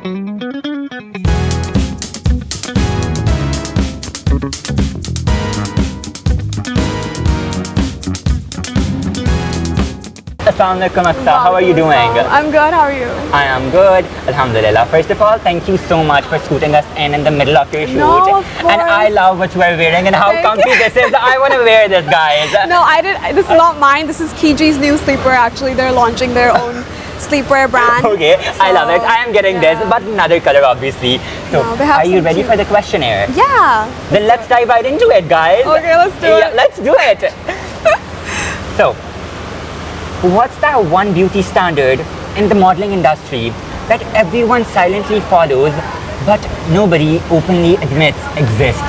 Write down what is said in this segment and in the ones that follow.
Assalamualaikum Aqsa, how are you doing? I'm good, how are you? I am good, Alhamdulillah. First of all, thank you so much for scooting us in the middle of your shoot. No, of and I course. love what you are wearing and how Thank comfy you. this is. I want to wear this, guys. No, this is not mine. This is Kiji's new sleepwear. Actually, they're launching their own sleepwear brand. Okay, I love it. I am getting this, but another color, obviously. So, No, they have are you some ready cute- for the questionnaire? Yeah. Then let's dive right into it, guys. Okay, let's do Yeah, it. let's do it. So, what's that one beauty standard in the modeling industry that everyone silently follows, but nobody openly admits exists?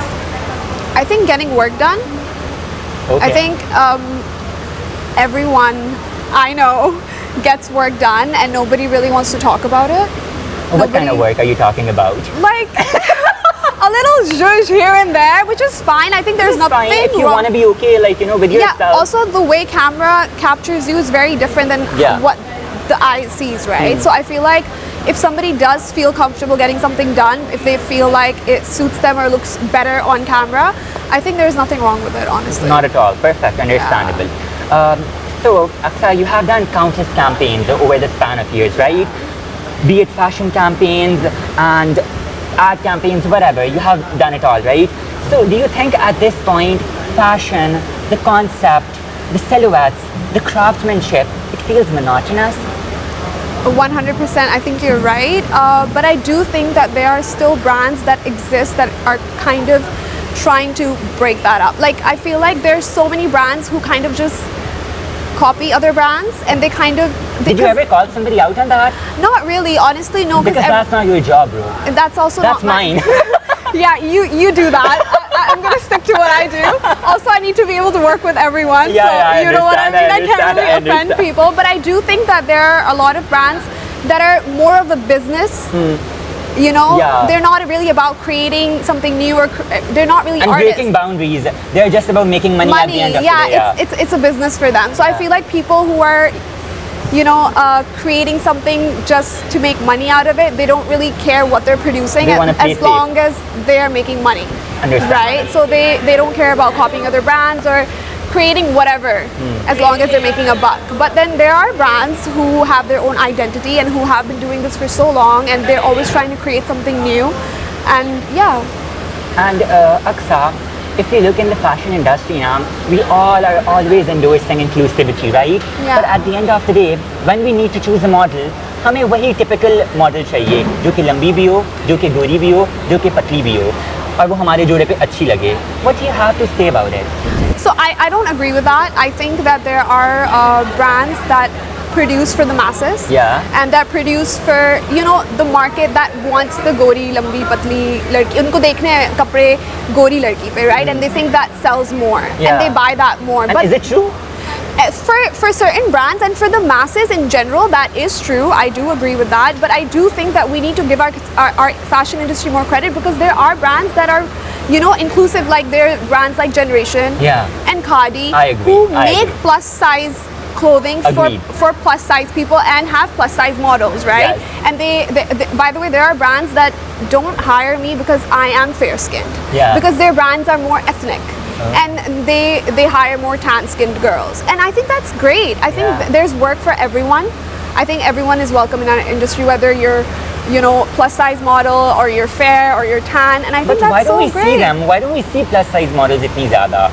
I think getting work done. Okay. I think everyone I know gets work done and nobody really wants to talk about it. What kind of work are you talking about? Like a little zhuzh here and there, which is fine. I think there's nothing Fine, if you wrong. want to be okay, like, you know, with Yeah, yourself. also the way camera captures you is very different than Yeah. what the eye sees, right? So I feel like if somebody does feel comfortable getting something done, if they feel like it suits them or looks better on camera, I think there's nothing wrong with it, honestly. Not at all. Perfect. Understandable. So, Aqsa, you have done countless campaigns over the span of years, right? Be it fashion campaigns and ad campaigns, whatever. You have done it all, right? So, do you think at this point, fashion, the concept, the silhouettes, the craftsmanship, it feels monotonous? 100%, I think you're right. But I do think that there are still brands that exist that are kind of trying to break that up. Like, I feel like there's so many brands who kind of just copy other brands and they kind of... Did you ever call somebody out on that? Not really, honestly, no. Because that's not your job, bro. That's also That's not mine. Yeah, you do that. I'm gonna stick to what I do. Also, I need to be able to work with everyone. Yeah, so yeah, I you know what I mean. understand, I can't really I offend understand. people, but I do think that there are a lot of brands that are more of a business. You know, Yeah. they're not really about creating something new or they're not really And artists. breaking boundaries. They're just about making money, at the end of the day. Yeah, it's a business for them. So I feel like people who are, you know, creating something just to make money out of it, they don't really care what they're producing They wanna play as safe. long as they're making money. Understand. Right? So they don't care about copying other brands or creating whatever as long as they're making a buck. But then there are brands who have their own identity and who have been doing this for so long and they're always trying to create something new. And yeah. And Aqsa, if you look in the fashion industry now, we all are always endorsing inclusivity, right? Yeah. But at the end of the day, when we need to choose a model, हमें वही typical model चाहिए जो कि लंबी भी हो, जो कि गोरी भी हो, जो कि पतली भी हो, और वो हमारे जोड़े पे अच्छी लगे. What do you have to say about it? So I don't agree with that. I think that there are brands that produce for the masses. Yeah. And that produce for, you know, the market that wants the gori, lambi, patli ladki. Unko dekhne hain kapde gori ladki pe, right? And they think that sells more. Yeah. And they buy that more. And is it true? For certain brands and for the masses in general, that is true. I do agree with that. But I do think that we need to give our fashion industry more credit because there are brands that are, you know, inclusive. Like there are brands like Generation Yeah. and Khadi I agree. who I make agree. plus size clothing Agreed. for plus size people and have plus size models, right? Yes. And they, by the way, there are brands that don't hire me because I am fair skinned. Yeah. Because their brands are more ethnic. And they hire more tan-skinned girls, and I think that's great. I think Yeah. there's work for everyone. I think everyone is welcome in our industry, whether you're, you know, plus size model or you're fair or you're tan, and I think But why that's don't so we great. see them? Why don't we see plus size models itni zyada?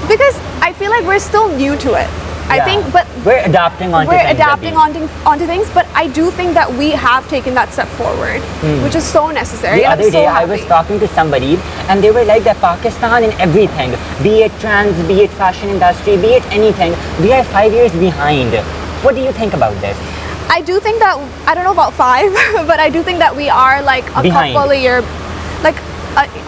Because I feel like we're still new to it. I Yeah. think, but we're adapting onto we're things. adapting Abhi. onto things. But I do think that we have taken that step forward, which is so necessary. The and other I'm so day, happy. I was talking to somebody, and they were like that Pakistan in everything, be it trans, be it fashion industry, be it anything. We are 5 years behind. What do you think about this? I do think that, I don't know about 5, but I do think that we are like a Behind. couple a year, like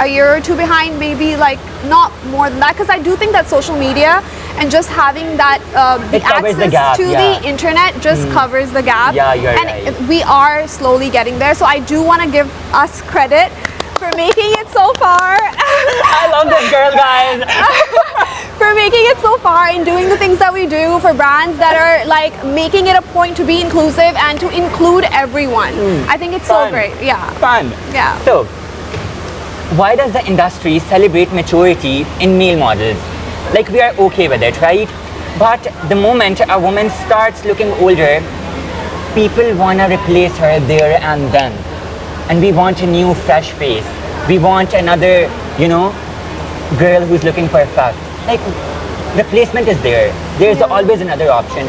a year or two behind, maybe like not more than that. Because I do think that social media and just having that the It covers access the gap, to yeah. the internet just covers the gap. Yeah, you're and right. we are slowly getting there. So I do want to give us credit for making it so far. I love this girl, guys. For making it so far and doing the things that we do for brands that are like making it a point to be inclusive and to include everyone. I think it's so Fun. great. Yeah. Fun. Yeah. So, why does the industry celebrate maturity in male models? Like, we are okay with it, right? But the moment a woman starts looking older, people want to replace her there and then. And we want a new, fresh face. We want another, girl who's looking perfect. Like, replacement is there. There's always another option.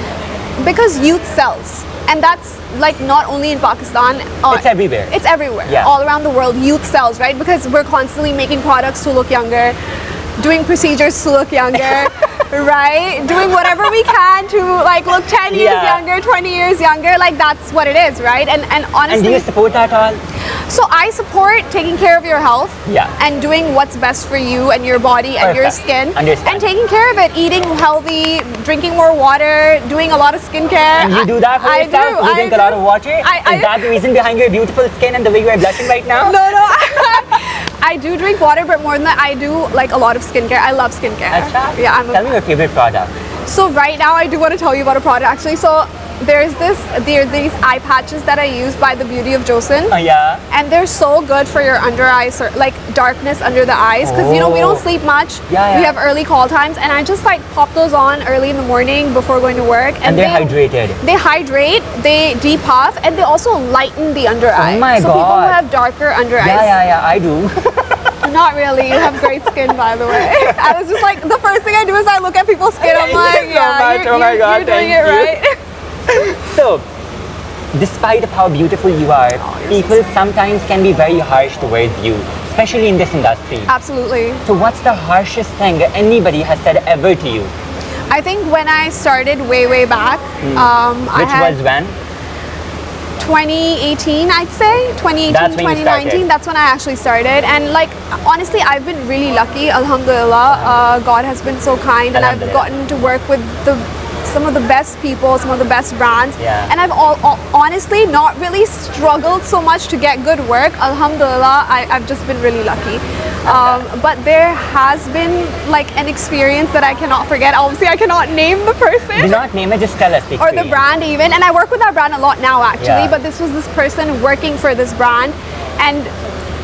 Because youth sells. And that's like not only in Pakistan. It's everywhere. It's everywhere. Yeah. All around the world, youth sells, right? Because we're constantly making products to look younger, doing procedures to look younger, right? Doing whatever we can to like look 10 years younger, 20 years younger. Like that's what it is, right? And honestly. And do you support that all? So I support taking care of your health and doing what's best for you and your body and your skin. Understand. And taking care of it, eating healthy, drinking more water, doing a lot of skincare. And you do that for yourself? You drink a lot of water? Is that the reason behind your beautiful skin and the way you are blushing right now? No. I do drink water, but more than that, I do like a lot of skincare. I love skincare. Achha? Yeah, Tell me your favorite product. So right now, I do want to tell you about a product actually. So there are these eye patches that I use by the Beauty of Joseon. Oh yeah. And they're so good for your under eyes, or like darkness under the eyes, because we don't sleep much. Yeah. We have early call times, and I just like pop those on early in the morning before going to work. And they're hydrated. They hydrate, they depuff, and they also lighten the under eye. Oh my so god. people who have darker under eyes. Yeah, I do. Not really. You have great skin, by the way. I was just like, the first thing I do is I look at people's skin. I'm like, you're doing it right. So, despite of how beautiful you are, people sometimes can be very harsh towards you, especially in this industry. Absolutely. So what's the harshest thing anybody has said ever to you? I think when I started way back, Which was when? 2018, I'd say. 2018, That's when you 2019. started. That's when I actually started. And like, honestly, I've been really lucky. Alhamdulillah. God has been so kind, and I've gotten to work with some of the best people, some of the best brands. Yeah. And I've honestly not really struggled so much to get good work. Alhamdulillah, I've just been really lucky. But there has been like an experience that I cannot forget. Obviously, I cannot name the person. Do not name it, just tell us the Or the brand even. And I work with that brand a lot now actually, Yeah. but this was this person working for this brand, and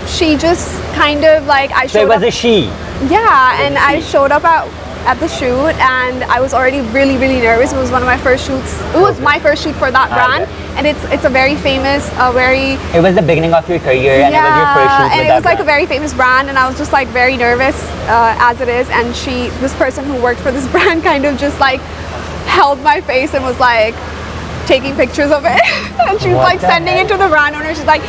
she just kind of like, I So showed it up. was a she. Yeah, and I showed up at the shoot, and I was already really nervous. It was one of my first shoots. It was my first shoot for that brand, and it's a very famous, It was the beginning of your career, and it was your first shoot and with it that was like a brand. very famous brand, and I was just like very nervous as it is. And this person who worked for this brand kind of just like held my face and was like taking pictures of it, and she was What like the sending it heck? to the brand owner. She's like,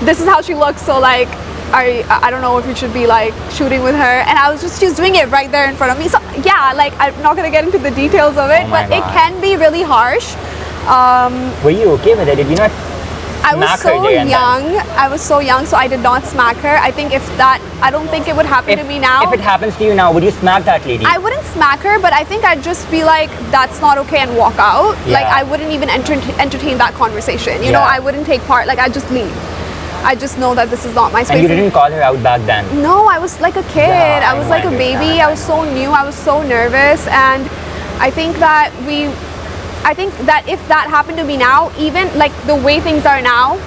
"This is how she looks, so like I don't know if you should be like shooting with her." And she's doing it right there in front of me. So yeah, like I'm not gonna get into the details of it, Oh my but it God. can be really harsh. Were you okay with it? Did you not I was smack her so there and then? young. I was so young, so I did not smack her. I think I don't think it would happen to me now. If it happens to you now, would you smack that lady? I wouldn't smack her, but I think I'd just be like, that's not okay, and walk out. Like Yeah. I wouldn't even entertain that conversation. You know, Yeah. I wouldn't take part. Like I'd just leave. I just know that this is not my space. And you didn't call her out back then? No, I was like a kid. Yeah, I was like a baby. understand. I was so new. I was so nervous, and I think that if that happened to me now, even like the way things are now,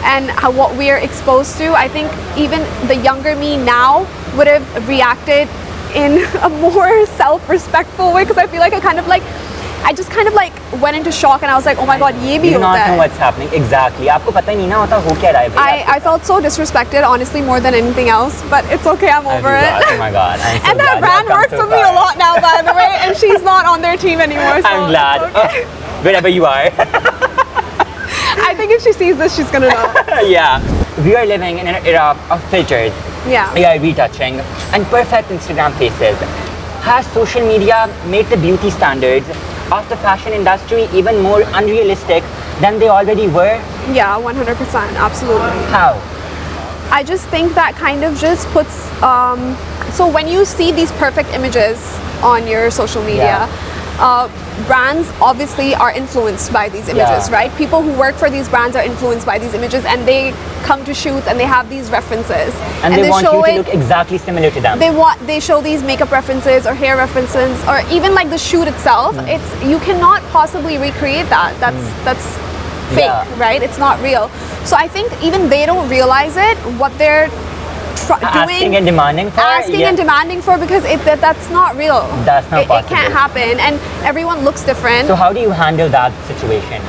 and what we are exposed to, I think even the younger me now would have reacted in a more self-respectful way, because I feel like I just kind of like went into shock, and I was like, oh my god, ye bhi You do not hota know hai. what's happening. Exactly. आपको पता ही नहीं ना होता हो क्या रहा है भाई I felt so disrespected, honestly, more than anything else, but it's okay, I'm over it. Oh my god. I'm so And that glad you brand have come works so with me a far. lot now, by the way, and she's not on their team anymore. So I'm glad. it's okay. Wherever you are. I think if she sees this, she's gonna know. Yeah. We are living in an era of filters, Yeah. AI retouching, and perfect Instagram faces. Has social media made the beauty standards of the fashion industry even more unrealistic than they already were? Yeah, 100%, absolutely. How? I just think that kind of just puts, so when you see these perfect images on your social media, brands obviously are influenced by these images, Yeah. right? People who work for these brands are influenced by these images, and they come to shoots and they have these references, And they want show you to look exactly similar to them. they show these makeup references or hair references, or even like the shoot itself. Hmm. It's, you cannot possibly recreate that. That's fake, Yeah. right? It's not real. So I think even they don't realize it, what they're Asking doing, and demanding for. asking yeah. and demanding for, because that's not real. That's not It can't possible. happen, and everyone looks different. So how do you handle that situation?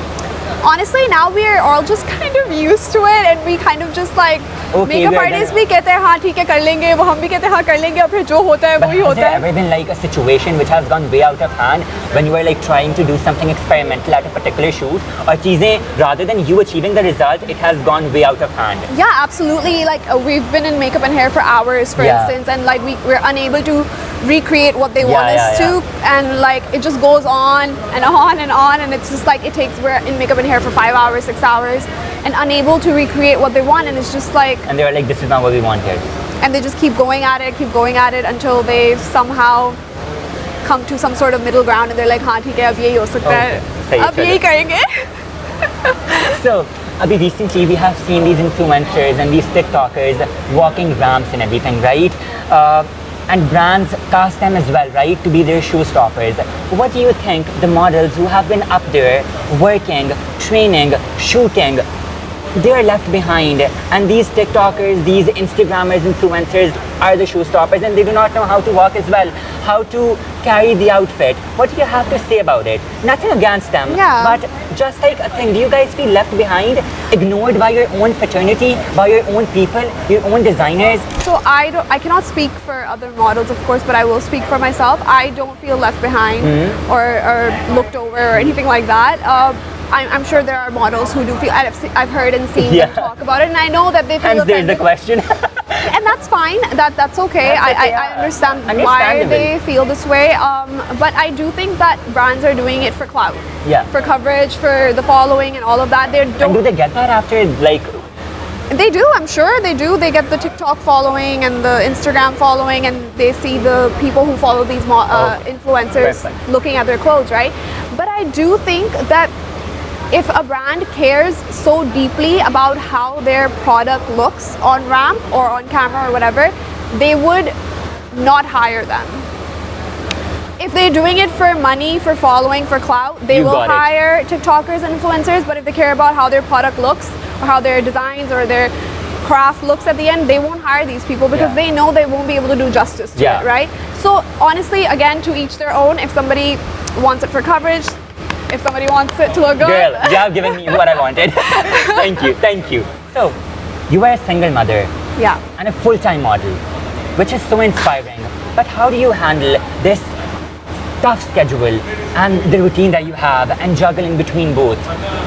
Honestly, now we're all just kind of used to it, and we kind of just like, Okay, makeup we're artists gonna- भी कहते हैं हाँ ठीक है कर लेंगे, वो हम भी कहते हैं हाँ कर लेंगे, और फिर जो होता है But वही has होता there है. ever been like a situation which has gone way out of hand when you were like trying to do something experimental at a particular shoot, or cheezein, rather than you achieving the result, it has gone way out of hand? Yeah, absolutely. Like we've been in makeup and hair for hours, for Yeah. instance, and like we're unable to recreate what they want Yeah, us yeah, to, and like it just goes on and on and on, and it's just like it takes, we're in makeup and hair for 5 hours, 6 hours, and unable to recreate what they want, and it's just like, And they were like, this is not what we wanted. and they just keep going at it until they somehow come to some sort of middle ground, and they're like, हाँ ठीक है अब यही हो सकता है, Okay, सही, अब यही करेंगे. So, Abhi, recently we have seen these influencers and these TikTokers walking ramps and everything, right? And brands cast them as well, right, to be their showstoppers. What do you think the models who have been up there working, training, shooting, they're left behind, and these TikTokers, these Instagrammers, influencers are the showstoppers, and they do not know how to walk as well, how to carry the outfit. What do you have to say about it? Nothing against them, Yeah. but just like a thing, do you guys feel left behind, ignored by your own fraternity, by your own people, your own designers? So I cannot speak for other models, of course, but I will speak for myself. I don't feel left behind Mm-hmm. or looked over or anything like that. I'm sure there are models who do feel. I've heard and seen Yeah. them talk about it, and I know that they feel Hence there's the offended. question. And that's fine. That's okay. That's okay, I yeah. understand why Understandable. they feel this way. But I do think that brands are doing it for clout, Yeah. for coverage, for the following, and all of that. They And do don't. they get that after, like, They do. I'm sure they do. They get the TikTok following and the Instagram following, and they see the people who follow these influencers Perfect. looking at their clothes, right? But I do think that if a brand cares so deeply about how their product looks on ramp or on camera or whatever, they would not hire them. If they're doing it for money, for following, for clout, they You will got it. hire TikTokers and influencers. But if they care about how their product looks, or how their designs or their craft looks at the end, they won't hire these people because Yeah. they know they won't be able to do justice to Yeah. it, right? So honestly, again, to each their own. If somebody wants it for coverage, if somebody wants it to look good, girl, you have given me what I wanted. Thank you, thank you. So, you are a single mother yeah. and a full-time model, which is so inspiring. But how do you handle this tough schedule and the routine that you have and juggling between both?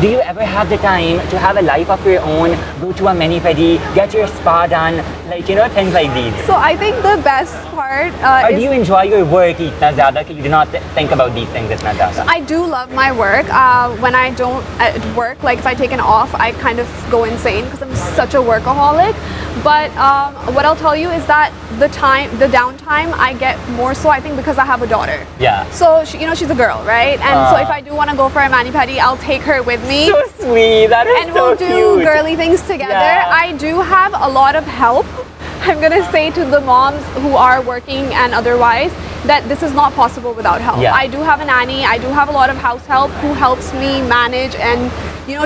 Do you ever have the time to have a life of your own, go to a mani-pedi, get your spa done, like, you know, things like these? So I think the best part Or is do you enjoy your work itna zyada ki you do not think about these things itna zyada? I do love my work. When I don't work, like if I take an off, I kind of go insane because I'm such a workaholic. But what I'll tell you is that the downtime I get more so, I think, because I have a daughter. Yeah. So she, she's a girl, right? And so if I do want to go for a mani-pedi, I'll take her with me. So sweet, that is And so we'll do cute. girly things together. Yeah. I do have a lot of help. I'm gonna say to the moms who are working and otherwise that this is not possible without help. Yeah. I do have a nanny. I do have a lot of house help who helps me manage and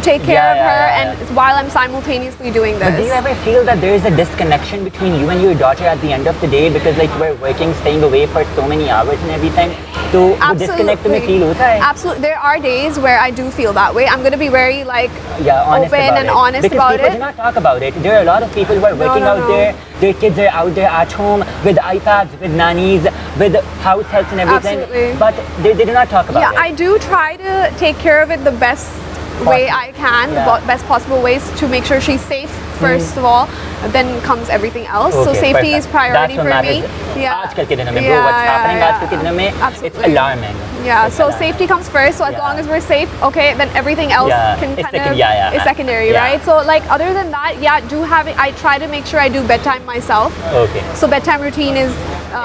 take care Yeah, of yeah, her, yeah, and while I'm simultaneously doing this. But do you ever feel that there is a disconnection between you and your daughter at the end of the day because like we're working, staying away for so many hours and everything? So वो disconnect तुम्हें feel होता है? Absolutely. There are days where I do feel that way. I'm gonna be very Honest open about and it. honest because about people it. do not talk about it. There are a lot of people who are working no, out no. there. Their kids are out there at home with iPads, with nannies, with house helps and everything. Absolutely. But they do not talk about Yeah, it. I do try to take care of it the best way I can, Yeah. the best possible ways to make sure she's safe first of all, then comes everything else. So Okay, safety perfect. is priority That's what for me. matters. Yeah. आजकल के दिनों में, bro, Yeah, what's yeah, happening yeah. आजकल के दिनों में, it's Absolutely. alarming. Yeah, It's so alarming. safety comes first. So as Yeah. long as we're safe, okay, then everything else Yeah, can it's kind second- of yeah, yeah. is secondary, Yeah. right? So like other than that, I try to make sure I do bedtime myself. Okay. So bedtime routine is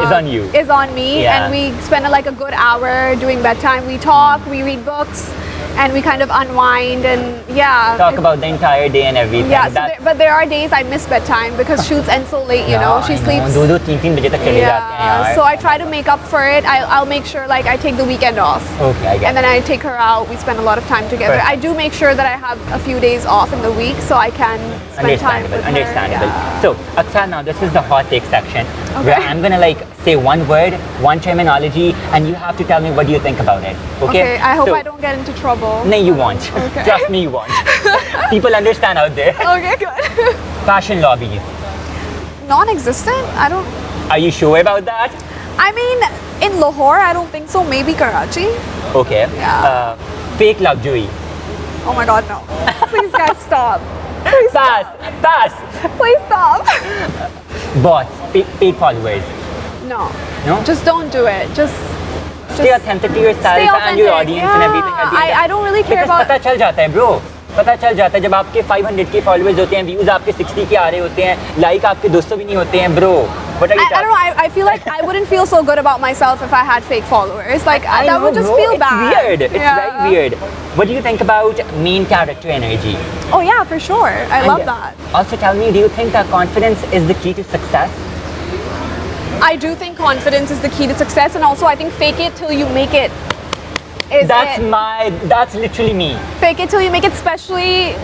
Is on you. Is on me, Yeah. and we spend like a good hour doing bedtime. We talk, we read books, and we kind of unwind and Talk about the entire day and everything. Yeah, so That's- but there are days I miss bedtime because shoots end so late. You know, she I sleeps. 2-2, 3-3 बजे तक चले जाते हैं यार. So I try to make up for it. I'll make sure like I take the weekend off. Okay, I get And then I take her out. We spend a lot of time together. Perfect. I do make sure that I have a few days off in the week so I can spend time Understandable, with her. understandable. Yeah. So, Aqsa, now this is the hot take section where Okay. I'm gonna like say one word, one terminology, and you have to tell me what do you think about it. Okay? Okay, I hope So- I don't get into trouble. No, you won't. Okay. Trust me, you won't. People understand out there. Okay, good. Fashion lobbies. Non-existent? I don't. Are you sure about that? I mean, in Lahore, I don't think so. Maybe Karachi. Okay. Yeah. Fake luxury. Oh my God, no. Please, guys, stop. Please Pass. stop. Pass. Please stop. Bots. Paid followers. No. No? Just don't do it. Just Stay authentic to yourself stay and your authentic. audience and everything. At the end. I don't really care Because about. पता चल जाता है bro. पता चल जाता है जब आपके 500 के फॉलोअर्स होते हैं, व्यूज आपके 60 के आ रहे होते हैं, लाइक आपके 200 भी नहीं होते हैं bro. What are you I don't know. I feel like I wouldn't feel so good about myself if I had fake followers. Like I that know, would just bro. feel It's bad. weird. It's Yeah. very weird. What do you think about main character energy? Oh yeah, for sure. I love And that. Also tell me, do you think that confidence is the key to success? I do think confidence is the key to success, and also I think fake it till you make it is it. That's literally me Fake it till you make it, especially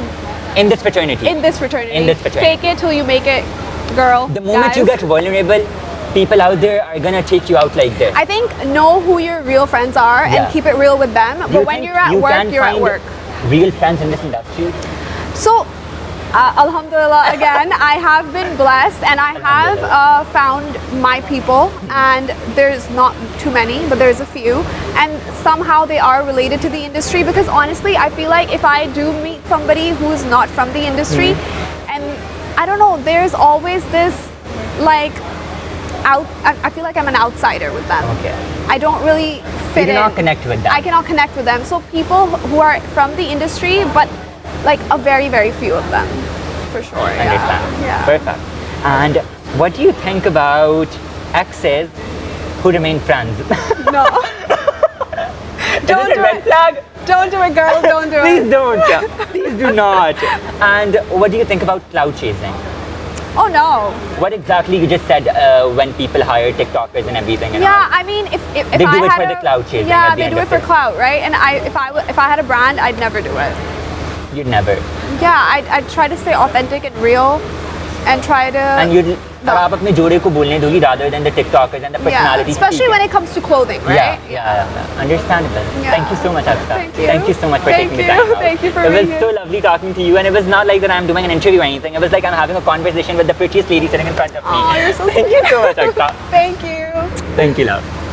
in this fraternity. in this fraternity. In this fraternity. Fake it till you make it, girl. The moment you guys. get vulnerable, people out there are gonna take you out like this. I think know who your real friends are Yeah. and keep it real with them. Do you But when think you're at you work, can you're at find work. Real friends in this industry? So, Alhamdulillah, again, I have been blessed and I have found my people, and there's not too many, but there's a few, and somehow they are related to the industry, because honestly, I feel like if I do meet somebody who's not from the industry, and I don't know, there's always this like I feel like I'm an outsider with them. Okay. I don't really fit You in. cannot connect with them. I cannot connect with them. So people who are from the industry, but like a very, very few of them, for sure. Understand. Yeah. Perfect. And what do you think about exes who remain friends? No. Is it a red flag? Don't do it, girl. Don't do Please it. don't. Please do not. And what do you think about cloud chasing? Oh no. What exactly you just said when people hire TikTokers and everything? And Yeah, all? I mean, if They I do it had for the cloud chasing Yeah, at the they end do of it for it. clout, right? And if I had a brand, I'd never do it. You'd never. Yeah, I'd try to stay authentic and real, and try to. And you'd अब आप अपने जोड़े को बोलने दोगी rather than the TikTokers and the Yeah, personalities. especially when it comes to clothing, right? Yeah. Understandable. Yeah. Thank you so much, Aqsa. Thank you. Thank you so much for Thank taking the you. time out. Thank you for It was being so here. lovely talking to you, and it was not like that I'm doing an interview or anything. It was like I'm having a conversation with the prettiest lady sitting in front of me. Oh, you're so Thank you so much, Aqsa. Thank you. Thank you, love.